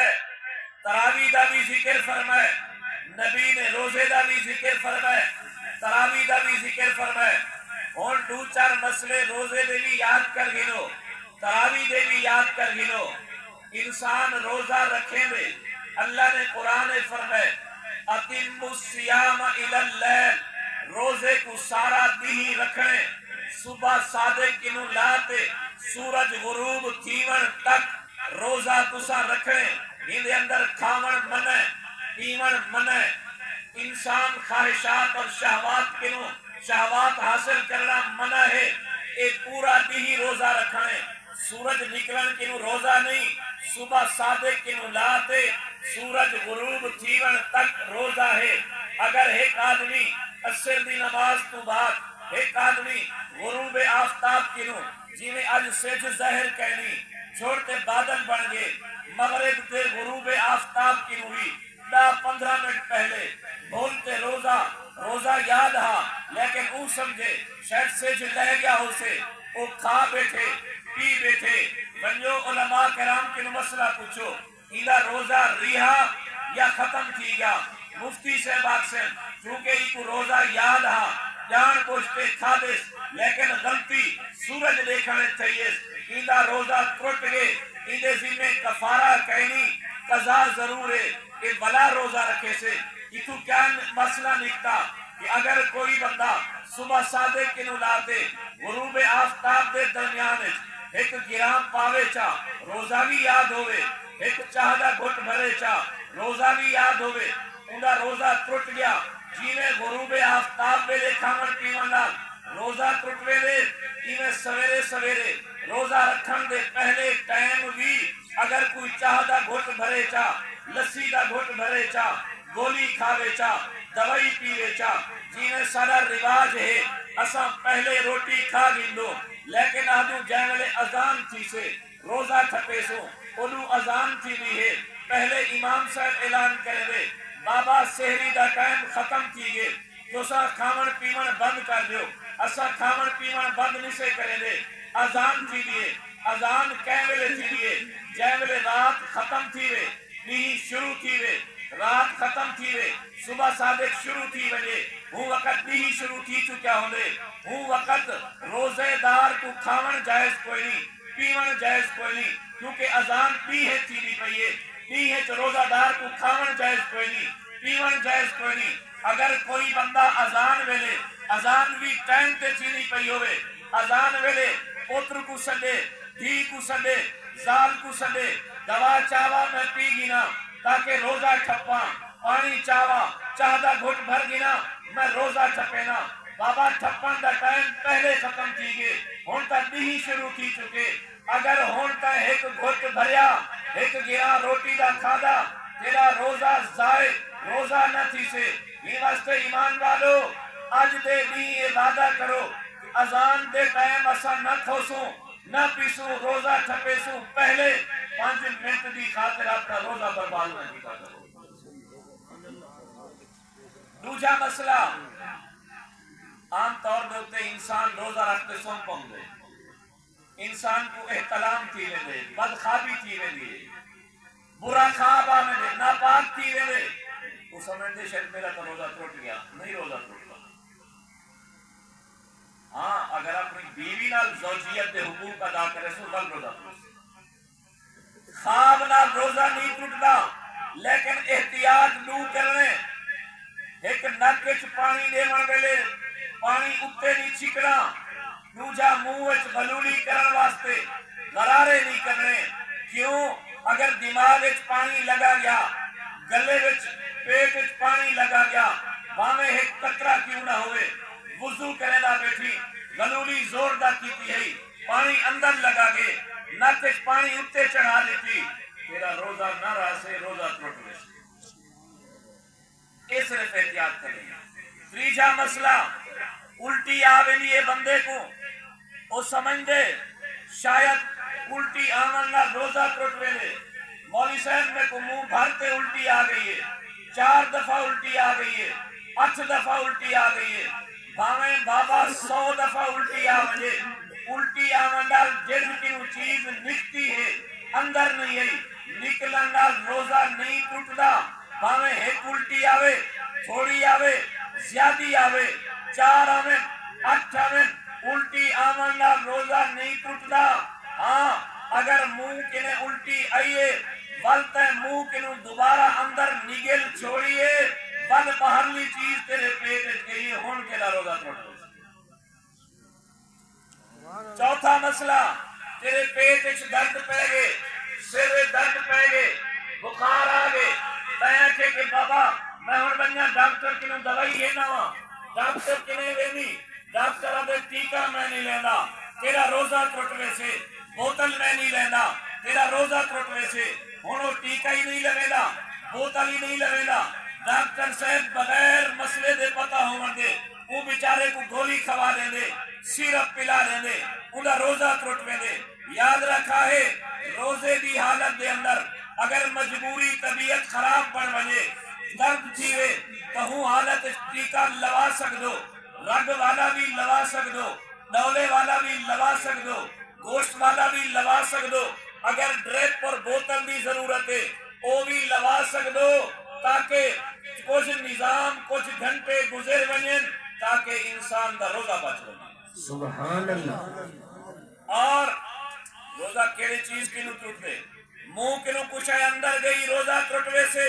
تراوی دا بھی ذکر فرمائے، نبی نے روزے دا بھی ذکر فرمائے، تراوی دا بھی ذکر فرمائے۔ اور دو چار مسئلے روزے دے بھی یاد کر گنو، تراوی دے بھی یاد کر گنو۔ انسان روزہ رکھیں دے، اللہ نے قرآن فرمائے اَتِمُّ الصِّيَامَ إِلَى اللَّيْلِ، روزے کو سارا دی رکھنے، صبح صادق کنو لاتے سورج غروب تھیون تک روزہ تسا رکھنے۔ ہندے اندر کھاون منع، پیون منع، انسان خواہشات اور شہوات کنو شہوات حاصل کرنا منع ہے۔ ایک پورا دی روزہ رکھنے، سورج نکلن کنو روزہ نہیں، صبح صادق کنو لاتے سورج غروب تھیون تک روزہ ہے۔ اگر ایک آدمی عصر دی نماز تو بعد ایک آدمی غروب آفتاب کنو جی میں اج سج ظاہر کہنی چھوڑتے بادل بن گئے، مغرب دے غروب آفتاب کی ہوئی 10-15 منٹ پہلے بولتے روزہ یاد ہا، لیکن او سمجھے شاید سج لہ گیا ہو سے او کھا بیٹھے پی بیٹھے۔ بنجو علماء کرام کے مسئلہ پوچھو ایدہ روزہ ریہا یا ختم کی گیا؟ مفتی صاحب سے چونکہ ایک روزہ یاد ہا جان پوچھتے کھا دیس لیکن غلطی سورج دیکھنے چاہیے، ایدہ روزہ ٹوٹ گئے، ایدے ذمہ کفارہ کہنی قضا ضرور ہے کہ بلا روزہ رکھے سے۔ یہ تو کیا مسئلہ نکتا کہ اگر کوئی بندہ صبح صادق کنو لاتے غروب آفتاب دے درمیان ایک گرام پاوے چا روزہ بھی یاد ہوئے، ایک چاہدہ گھٹ بھرے چا روزہ بھی یاد ہوئے، انہا روزہ ٹوٹ گیا جیویں غروب آفتاب دے کھامن پیون لال روزہ ٹوٹوے دے ایویں سویرے سویرے روزہ رکھن دے پہلے ٹائم بھی اگر کوئی چاہدہ گھٹ بھرے چا لسی دا گھٹ بھرے چا گولی کھاوے چا دوائی پیوے چا جیویں سارا رواج ہے اساں پہلے روٹی کھا گندو لیکن آدھو جائے اذان تھی سے روزہ کھپے سو انہوں اذان تھی بھی ہے پہلے امام صاحب اعلان کرے دے بابا سہری دا ٹائم ختم تھی گئے تو سا کھامن پیمن بند کر دیو، اسا کھامن پیمن بند نہیں سے کرے دے۔ اذان تھی دیئے، اذان کہوے تھی دیئے جائے رات ختم تھی وے نہیں شروع تھی وے، رات ختم تھی وے صبح صادق شروع تھی وجے ہوں وقت نہیں شروع تھی چکیا ہوں دے ہوں وقت روزے دار کو کھامن جائز کوئی نہیں پیمن جائز کوئی نہیں کیونکہ اذان پی ہے تھی نہیں پئیے نہیں ہے تو روزہ دار کو کھامن جائز کوئی نہیں پیون جائز کوئی نہیں۔ اگر کوئی بندہ اذان ویلے اذان بھی ٹائم تے چینی پئی ہوئے اذان ویلے پوتر کو سدے دھی کو سدے زال کو سدے دوا چاوا میں پی گینا تاکہ روزہ ٹھپاں پانی چاوا چاہدہ گھٹ بھر گینا میں روزہ ٹھپینا بابا ٹھپن دا ٹائم پہلے ختم تھی گئے ہون تا نہیں شروع تھی چکے اگر ہون تا ایک گھٹ بھریا ایک گیا روٹی دا کھادا تیرا روزہ ضائع روزہ نہ تھی سے یہ واسطے ایمان والو آج دے نہیں ارادہ کرو اذان دے ٹائم اسا نہ کھوسوں نہ پیسوں روزہ ٹھپیسوں پہلے 5 منٹ دی خاطر اپنا روزہ برباد نہ کیتا کرو۔ دوجا مسئلہ عام طور دے ہوتے انسان روزہ رکھتے سن پہنچ دے انسان کو احتلام تھی لے دے بدخوابی تھی لے دے برا خواب آنے دے ناپاک تھی لے دے تو سمجھ دے شاید میرا تو روزہ ٹوٹ گیا نہیں روزہ ٹوٹ گیا۔ ہاں اگر اپنی بیوی نال زوجیت دے حقوق ادا کرے سو غلط روزہ ٹوٹ خواب نال روزہ نہیں ٹوٹتا لیکن احتیاط نو کرنے ایک نک وچ پانی دے من ویلے پانی اتے نہیں چھکنا دوجا منہ وچ غلولی کرن واسطے غرارے نہیں کرنے کیوں اگر دماغ وچ پانی لگا گیا گلے وچ پیٹ وچ پانی لگا گیا باویں ایک قطرہ کیوں نہ ہوئے وضو کرے دا بیٹھی غلولی زور دا کیتی ہے پانی اندر لگا گئے نک وچ پانی اتے چڑھا دیتی تیرا روزہ نہ رہا سے روزہ ٹوٹ گئے اس صرف احتیاط کریں۔ تیجا مسئلہ الٹی آوے لیے بندے کو وہ سمجھ دے شاید الٹی آمن نہ روزہ ٹوٹ ویلے مولوی صاحب میں کو منہ بھرتے الٹی آ گئی ہے 4 دفعہ الٹی آ گئی ہے 8 دفعہ الٹی آ گئی ہے بھاویں بابا 100 دفعہ الٹی آ مجھے الٹی آمن ڈال جس کی وہ چیز نکتی ہے اندر نہیں ہے نکلن ڈال روزہ نہیں ٹوٹدا، بھاویں ایک الٹی آوے، تھوڑی آوے، زیادی آوے، 4 آویں، 8 آویں، الٹی آون نال روزہ نہیں ٹوٹدا۔ ہاں اگر منہ کنے الٹی آئیے ول تے منہ کنوں دوبارہ اندر نگل چھوڑیے ول باہرلی چیز تیرے پیٹ وچ گئی ہن کیڑا روزہ ٹوٹ گیا۔ چوتھا مسئلہ، تیرے پیٹ وچ درد پے گئے، سر درد پے گئے، بخار آ گئے، میں آکھے کہ بابا میں ہن بنیا ڈاکٹر کنوں دوائی لینا وا، ڈاکٹر کنے لینی، ڈاکٹر دے ٹیکا میں نہیں لینا، تیرا روزہ ٹوٹ ویسے، بوتل میں نہیں لینا، تیرا روزہ ٹوٹ ویسے، ہن وہ ٹیکا ہی نہیں لگے گا، بوتل ہی نہیں لگے گا، ڈاکٹر صاحب بغیر مسئلے دے پتہ ہون دے وہ بیچارے کو گولی کھوا دیں دے، سیرپ پلا دیں دے، انہا روزہ ٹوٹ ویندے۔ یاد رکھا ہے روزے دی حالت دے اندر اگر مجبوری طبیعت خراب بن وجے درد تھیوے تو ہوں حالت ٹیکا لوا سکدو، رگ والا بھی لوا سکدو، ڈولے والا بھی لوا سکدو، گوشت والا بھی لوا سکدو، اگر ڈریپ اور بوتل دی ضرورت ہے وہ بھی لوا سکدو تاکہ کچھ نظام کچھ گھنٹے گزر ونجن تاکہ انسان دا روزہ بچ وجے۔ سبحان اللہ۔ اور روزہ کیڑی چیز کنو ٹوٹ دے؟ منہ کنو کچھ ہے اندر گئی روزہ ٹوٹوے سے،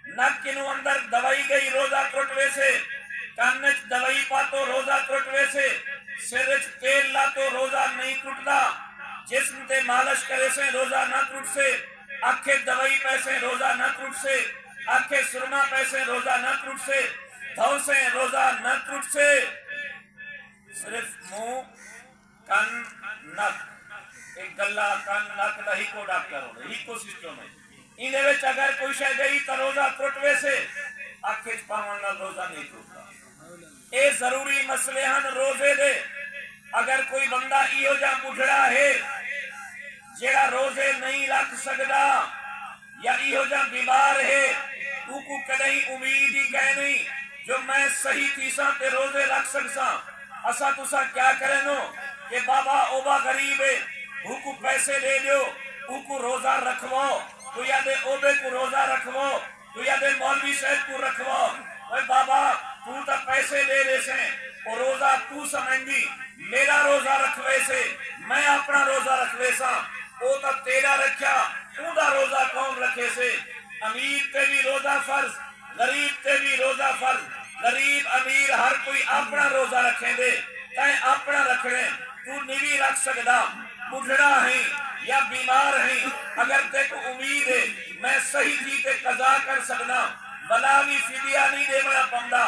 نک کنو اندر دوائی گئی روزہ ٹوٹوے سے، کانچ دوائی پاتو روزہ ٹوٹوے سے، سرچ تیل لاتو روزہ نہیں ٹوٹدا، جسم تے مالش کرے سے روزہ نہ ٹوٹ سے، آنکھیں دوائی پیسے روزہ نہ ٹوٹ سے، آنکھیں سرما پیسے روزہ نہ ٹوٹ سے، دھو سے روزہ نہ ٹوٹ سے، صرف منہ کن نک ایک گلہ کن نک دا ہی کو ڈاکٹر ہو ہی کو سسٹم ہے، انہیں وچ اگر کوئی شے گئی تو روزہ ٹوٹ ویسے، آنکھیں پاون نال روزہ نہیں ٹوٹدا۔ اے ضروری مسئلے ہن روزے دے، اگر کوئی بندہ ایہو جا بڈھڑا ہے جیڑا روزے نہیں رکھ سکدا یا ایہو جا بیمار ہے تو کو کدیں امید ہی کہ نہیں جو میں صحیح تیساں تے روزے رکھ سکساں، اسا تسا کیا کرنو کہ بابا اوبا غریب ہے وہ کو پیسے دے دیو، وہ کو روزہ رکھو، تو یا دے اوبے کو روزہ رکھو، تو یا دے مولوی صاحب کو رکھو، اے بابا تو تا پیسے دے دے سے اور روزہ تو سمجھنی میرا روزہ رکھوے سے میں اپنا روزہ رکھوے سا، او تا تیرا رکھیا او دا روزہ کون رکھے سے، امیر تے بھی روزہ فرض، غریب تے بھی روزہ فرض، غریب امیر ہر کوئی اپنا روزہ رکھیں دے، تائیں اپنا رکھنے تو نہیں رکھ سکدا، بڈھڑا ہیں یا بیمار ہیں، اگر تے کو امید ہے میں صحیح تھی تے قضا کر سکنا بلا بھی فدیہ نہیں دے منا پمدا،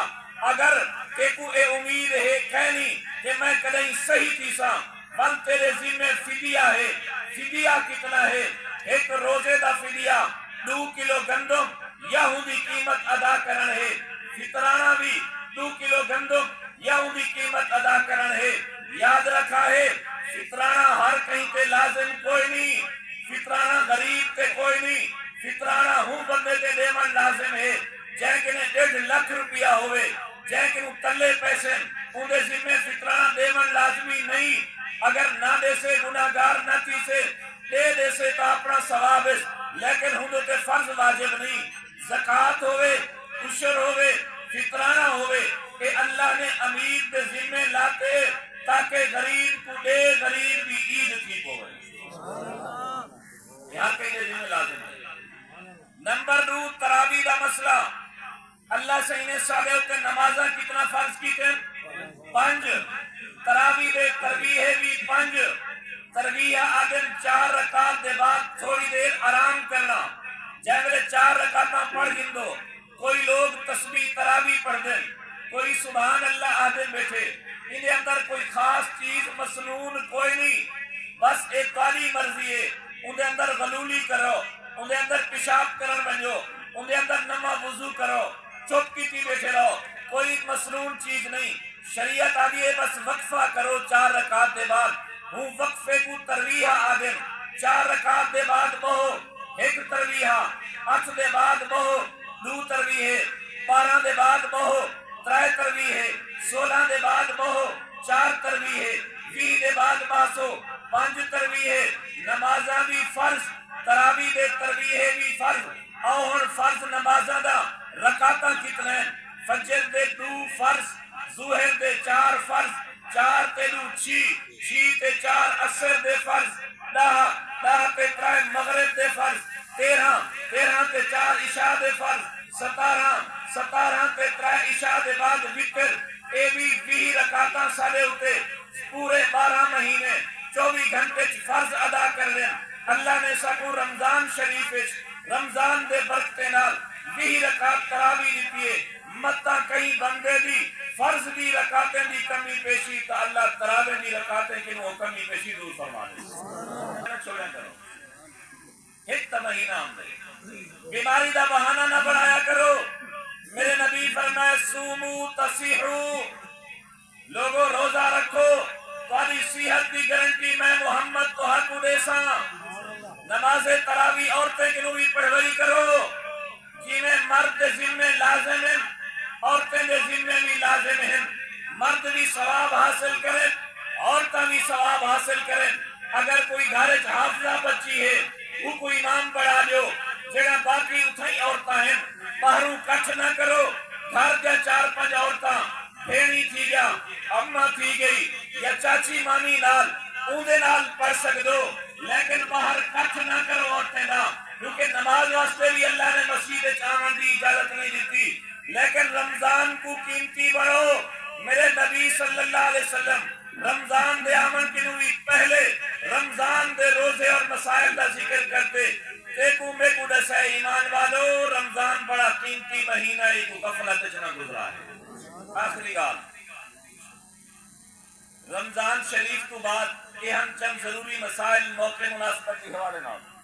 اگر تے کو اے امید ہے کہنی کہ میں کدیں صحیح تھی سا بل تیرے ذمہ فدیہ ہے، فدیہ کتنا ہے؟ ایک روزے دا فدیہ 2 کلو گندم یہودی قیمت ادا کرن ہے، فطرانہ بھی 2 کلو گندم یہودی قیمت ادا کرن ہے۔ یاد رکھا ہے فطرانہ ہر کہیں تے لازم کوئی نہیں، فطرانہ غریب تے کوئی نہیں، فطرانہ ہوں بندے تے دیمن لازم ہے، جائے کہ 1.5 لاکھ روپیہ ہوئے، جائے کہ تلے پیسے اندھے ذمہ فطرانہ دیمن لازمی نہیں، اگر نہ دے سے گناہگار نہ تھی سے دے سے تا اپنا ثواب ہے، لیکن ہوں تے فرض واجب نہیں، زکاة ہوئے، عشر ہوئے، فطرانہ ہوئے، کہ اللہ نے امیر دے ذمہ لاتے تاکہ غریب کو دے غریب کی عید تھی ہوئے، یہاں کہیں ذمہ لازم ہے۔ نمبر 2 تراویح دا مسئلہ، اللہ سے انہیں سالے ہوتے نمازہ کتنا فرض کی تھے؟ 5، تراویح دے ترویح بھی 5، ترویح آدم 4 رکعت دے بعد تھوڑی دیر آرام کرنا، جائے میرے 4 رکعتاں پڑھ گندو، کوئی لوگ تسبیح تراویح پڑھ دیں، کوئی سبحان اللہ آدم بیٹھے، انہیں اندر کوئی خاص چیز مسنون کوئی نہیں، بس ایک کالی مرضی ہے، انہیں اندر غلولی کرو، انہیں اندر پیشاب کرن بنجو، انہیں اندر نما وضو کرو، چپ کی بیٹھے رہو، کوئی مسنون چیز نہیں، شریعت آدھی ہے بس وقفہ کرو 4 رکعت دے بعد، ہوں وقفے کو ترویح آدم، 4 رکعت دے بعد بہو، 1 ترویح، 8 دے بعد بہو، 2 ترویح، 12 دے بعد بہو، 3 ترویح، 16 دے بعد بہو، 4 ترویح، 20 دے بعد باسو، 5 ترویح، نمازہ بھی فرض تراوی دے ترویح بھی فرض اور ہن فرض نمازاں دا رکعتاں کتنے فجر دے 2 فرض ظہر دے 4 فرض 4 تے 2 6 تے 4 عصر دے فرض 10 تے 3 مغرب دے فرض 13 تے 4 عشاء دے فرض 17 تے 3 عشاء دے بعد وتر اے بھی 20 رکعتاں سارے اتے پورے 12 مہینے 24 گھنٹے فرض ادا کر لیں اللہ نے سکو رمضان شریف رمضان دے برکتے نال 20 رکعت تراوی دیتی ہے متا کہیں بندے دی فرض دی رکعتیں دی کمی پیشی تا اللہ تراوی دی رکعتیں کی وہ کمی پیشی دور فرما دے چھوڑا کرو ایک مہینہ ہم دے بیماری دا بہانہ نہ بنایا کرو میرے نبی فرمائے سومو تصیحو لوگوں روزہ رکھو تاری صحت دی گارنٹی میں محمد تو حق دے سا نماز تراوی عورتیں کی بھی پڑھوئی کرو جی میں مرد ذمے لازم ہیں عورتیں دے ذمے بھی لازم ہیں مرد بھی ثواب حاصل کریں عورتیں بھی ثواب حاصل کریں اگر کوئی گھر حافظہ بچی ہے وہ کوئی امام پڑھا دیو جگہ باقی اتھائی عورتیں ہیں باہروں کچھ نہ کرو گھر کے 4-5 عورتاں بھینی تھی گیا اماں تھی گئی یا چاچی مامی نال اودے نال پڑھ سکدو لیکن باہر کچھ نہ کرو عورتیں نہ کیونکہ نماز واسطے بھی اللہ نے مسجد چاون دی اجازت نہیں دیتی لیکن رمضان کو قیمتی بڑھو میرے نبی صلی اللہ علیہ وسلم رمضان دے آمن کی نوی پہلے رمضان دے روزے اور مسائل دا ذکر کرتے ایکو میں کو دسے ایمان والو رمضان بڑا قیمتی مہینہ ایکو غفلت جنہ گزرا ہے آخری گال رمضان شریف کو بعد یہ ہم چند ضروری مسائل موقع مناسبت کی حوالے نام